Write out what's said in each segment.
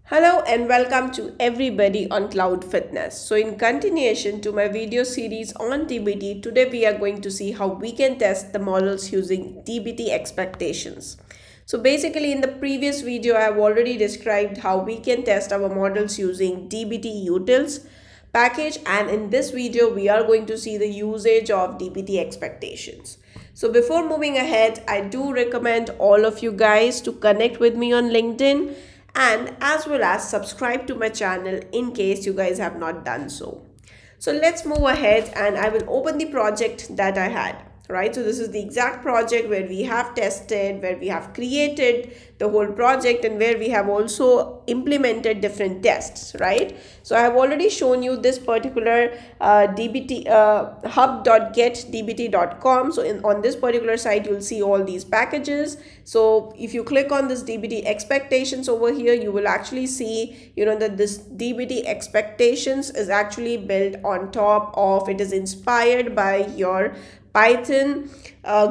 Hello and welcome to everybody on Cloud Fitness. So in continuation to my video series on DBT, today we are going to see how we can test the models using DBT expectations. So basically in the previous video, I have already described how we can test our models using DBT utils package, and in this video we are going to see the usage of DBT expectations. So before moving ahead, I do recommend all of you guys to connect with me on LinkedIn and as well as subscribe to my channel in case you guys have not done so. So let's move ahead and I will open the project that I had, right? So this is the exact project where we have tested, where we have created the whole project and where we have also implemented different tests, right? So I have already shown you this particular dbt hub.getdbt.com. So on this particular site you'll see all these packages. So if you click on this DBT expectations over here, you will actually see that this DBT expectations is actually built on top of, it is inspired by your Python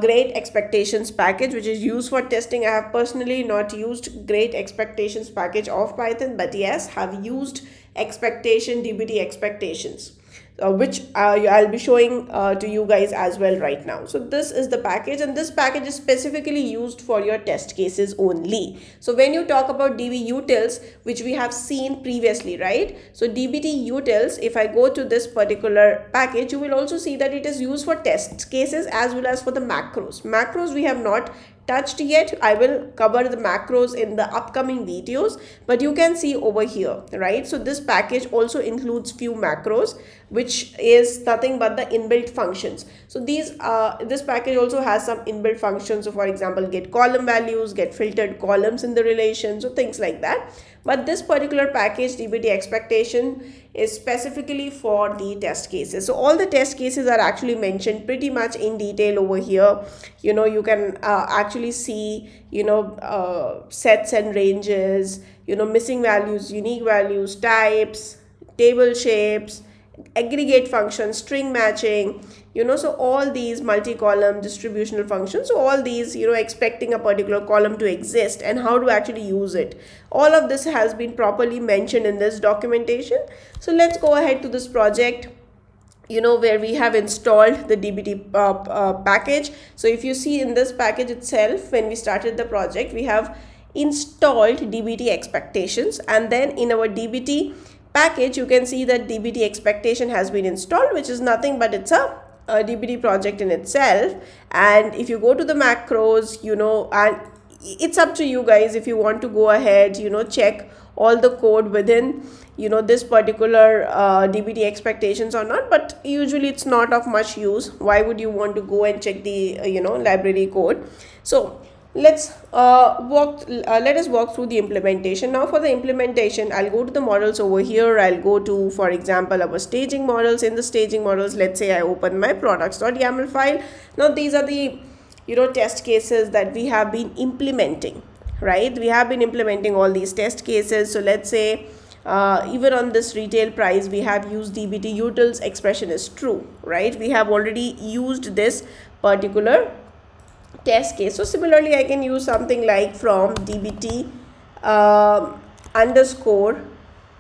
Great Expectations package, which is used for testing. I have personally not used Great Expectations package of Python, but yes, have used DBT expectations, which I'll be showing to you guys as well right now. So this is the package, and this package is specifically used for your test cases only. So when you talk about DB utils, which we have seen previously, right? So DBT utils, if I go to this particular package, you will also see that it is used for test cases as well as for the macros. Macros we have not touched yet. I will cover the macros in the upcoming videos, but you can see over here, right? So this package also includes few macros, which is nothing but the inbuilt functions. So this package also has some inbuilt functions. So for example, get column values, get filtered columns in the relation, so things like that. But this particular package DBT expectation is specifically for the test cases. So all the test cases are actually mentioned pretty much in detail over here. You can actually see sets and ranges, missing values, unique values, types, table shapes, aggregate functions, string matching, so all these multi-column distributional functions. So all these, expecting a particular column to exist and how to actually use it. All of this has been properly mentioned in this documentation. So let's go ahead to this project, where we have installed the DBT package. So if you see in this package itself, when we started the project, we have installed DBT expectations, and then in our DBT package you can see that DBT expectation has been installed, which is nothing but it's a DBT project in itself. And if you go to the macros, and it's up to you guys if you want to go ahead, check all the code within this particular DBT expectations or not, but usually it's not of much use. Why would you want to go and check the library code? So let us walk through the implementation. Now for the implementation, I'll go to the models over here. I'll go to, for example, our staging models. In the staging models, let's say I open my products.yaml file. Now these are the test cases that we have been implementing, right? We have been implementing all these test cases. So let's say even on this retail price, we have used DBT utils expression is true, right? We have already used this particular test case. So similarly, I can use something like from DBT underscore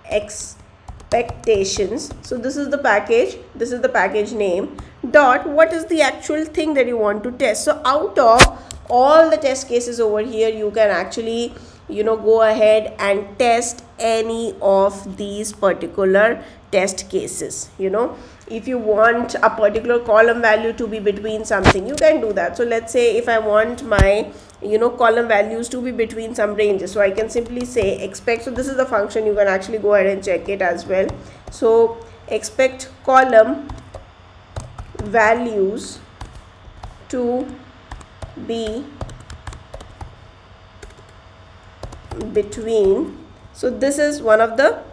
expectations. So this is the package, this is the package name, dot what is the actual thing that you want to test. So out of all the test cases over here, you can actually go ahead and test any of these particular test cases. If you want a particular column value to be between something, you can do that. So let's say if I want my column values to be between some ranges, so I can simply say expect. So this is the function, you can actually go ahead and check it as well. So expect column values to be between. So this is one of the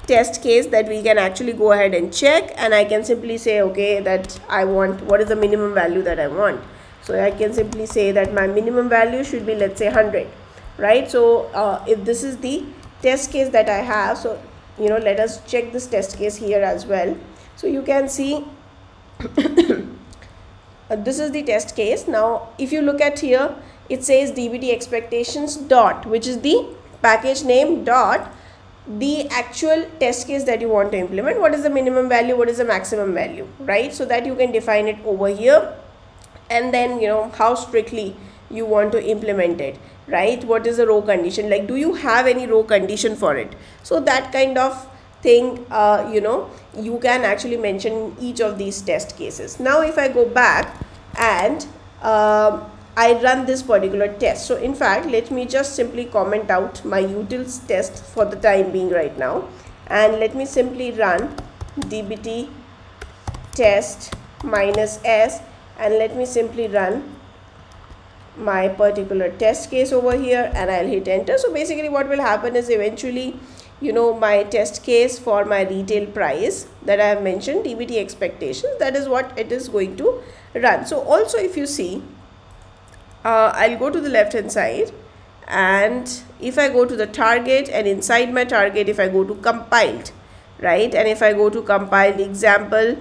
test case that we can actually go ahead and check, and I can simply say okay, that I want, what is the minimum value that I want. So I can simply say that my minimum value should be, let's say 100, right? So if this is the test case that I have, so let us check this test case here as well. So you can see this is the test case. Now if you look at here, it says DBT expectations dot, which is the package name, dot the actual test case that you want to implement. What is the minimum value, what is the maximum value, right? So that you can define it over here, and then how strictly you want to implement it, right? What is the row condition, like do you have any row condition for it? So that kind of thing you can actually mention each of these test cases. Now if I go back and I run this particular test, so in fact let me just simply comment out my utils test for the time being right now, and let me simply run dbt test -s, and let me simply run my particular test case over here, and I'll hit enter. So basically what will happen is eventually my test case for my retail price that I have mentioned, dbt expectations, that is what it is going to run. So also if you see, I'll go to the left hand side, and if I go to the target, and inside my target if I go to compiled, right, and if I go to compiled example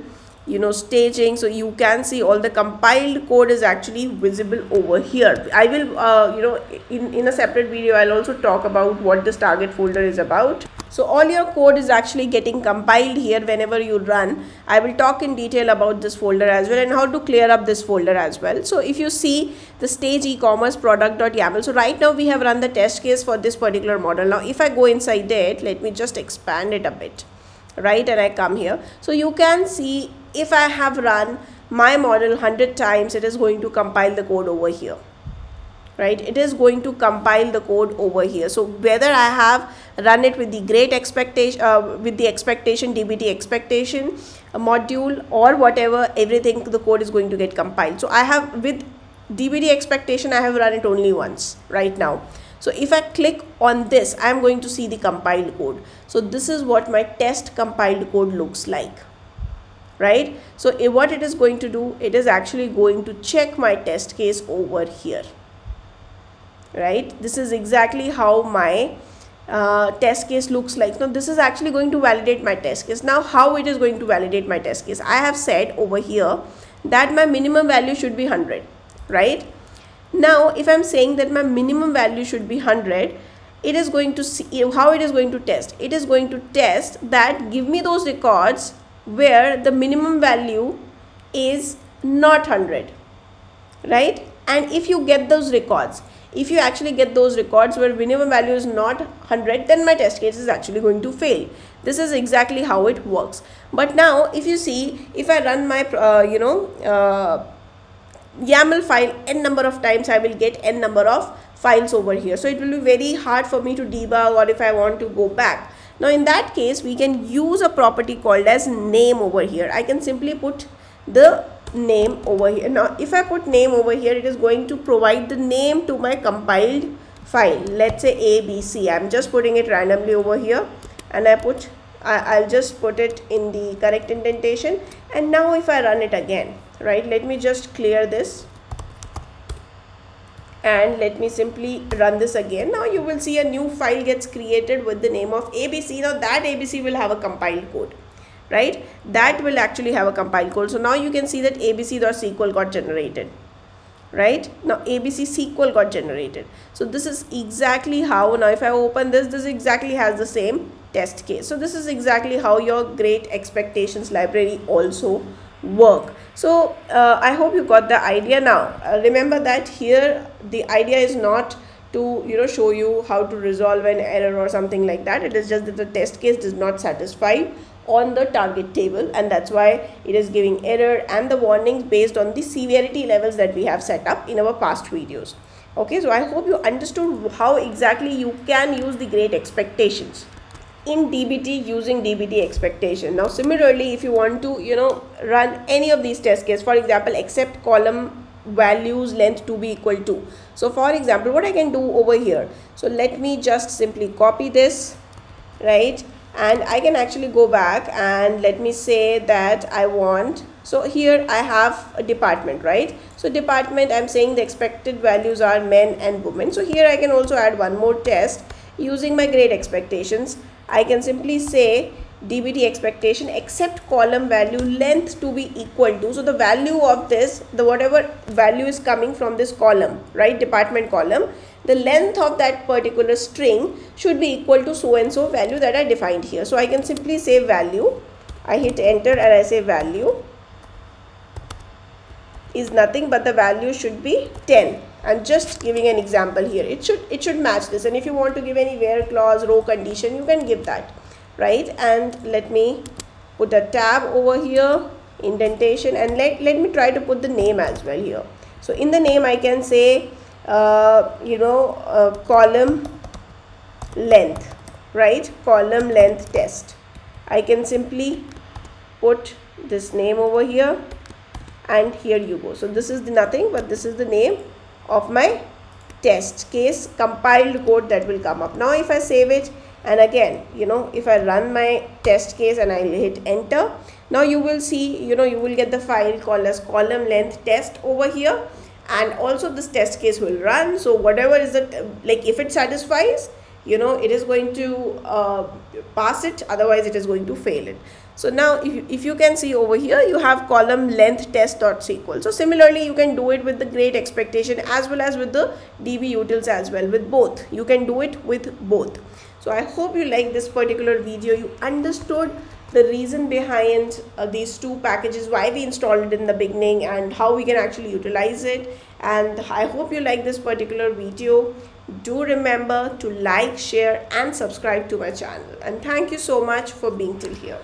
staging, so you can see all the compiled code is actually visible over here. I will in a separate video I'll also talk about what this target folder is about. So all your code is actually getting compiled here whenever you run. I will talk in detail about this folder as well, and how to clear up this folder as well. So if you see the stage e-commerce product.yaml, so right now we have run the test case for this particular model. Now if I go inside it, let me just expand it a bit, right, and I come here, so you can see if I have run my model 100 times, it is going to compile the code over here, right? It is going to compile the code over here. So whether I have run it with the great expectation with the expectation dbt expectation module or whatever, everything, the code is going to get compiled. So I have with dbt expectation I have run it only once right now. So if I click on this, I am going to see the compiled code. So this is what my test compiled code looks like, right? So what it is going to do, it is actually going to check my test case over here, right? This is exactly how my test case looks like. Now this is actually going to validate my test case. Now how it is going to validate my test case? I have said over here that my minimum value should be 100, right? Now if I'm saying that my minimum value should be 100, it is going to see how it is going to test. It is going to test that give me those records where the minimum value is not 100, right? And if you get those records, if you actually get those records where minimum value is not 100, then my test case is actually going to fail. This is exactly how it works. But now if you see, if I run my YAML file n number of times, I will get n number of files over here. So it will be very hard for me to debug, or if I want to go back. Now in that case, we can use a property called as name over here. I can simply put the name over here. Now if I put name over here, it is going to provide the name to my compiled file. Let's say ABC. I'm just putting it randomly over here, and I'll just put it in the correct indentation. And now if I run it again, right, let me just clear this and let me simply run this again. Now you will see a new file gets created with the name of ABC. Now that ABC will have a compiled code, right? That will actually have a compiled code. So now you can see that abc.sql got generated, right? Now ABC SQL got generated. So this is exactly how, now if I open this exactly has the same test case. So this is exactly how your great expectations library also work. So I hope you got the idea now. Remember that here the idea is not to show you how to resolve an error or something like that. It is just that the test case does not satisfy on the target table, and that's why it is giving error and the warnings based on the severity levels that we have set up in our past videos. Okay, so I hope you understood how exactly you can use the great expectations in DBT using DBT expectation. Now similarly, if you want to run any of these test cases, for example, accept column values length to be equal to. So for example, what I can do over here, so let me just simply copy this, right, and I can actually go back and let me say that I want, so here I have a department, right? So department, I'm saying the expected values are men and women. So here I can also add one more test using my great expectations. I can simply say DBT expectation accept column value length to be equal to, so the value of this, the whatever value is coming from this column, right, department column, the length of that particular string should be equal to so and so value that I defined here. So I can simply say value. I hit enter and I say value is nothing but the value should be 10. I'm just giving an example here. It should match this, and if you want to give any where clause, row condition, you can give that, right? And let me put a tab over here, indentation, and let me try to put the name as well here. So in the name I can say column length, right? Column length test. I can simply put this name over here, and here you go. So this is the nothing but this is the name of my test case compiled code that will come up. Now if I save it, and again, if I run my test case and I hit enter, now you will see, you will get the file called as column length test over here, and also this test case will run. So whatever is the, like, if it satisfies, it is going to pass it, otherwise it is going to fail it. So now if you can see over here, you have column length test.sql. So similarly, you can do it with the great expectation as well as with the DB utils as well. With both, you can do it with both. So I hope you like this particular video. You understood the reason behind these two packages, why we installed it in the beginning, and how we can actually utilize it. And I hope you like this particular video. Do remember to like, share and subscribe to my channel. And thank you so much for being till here.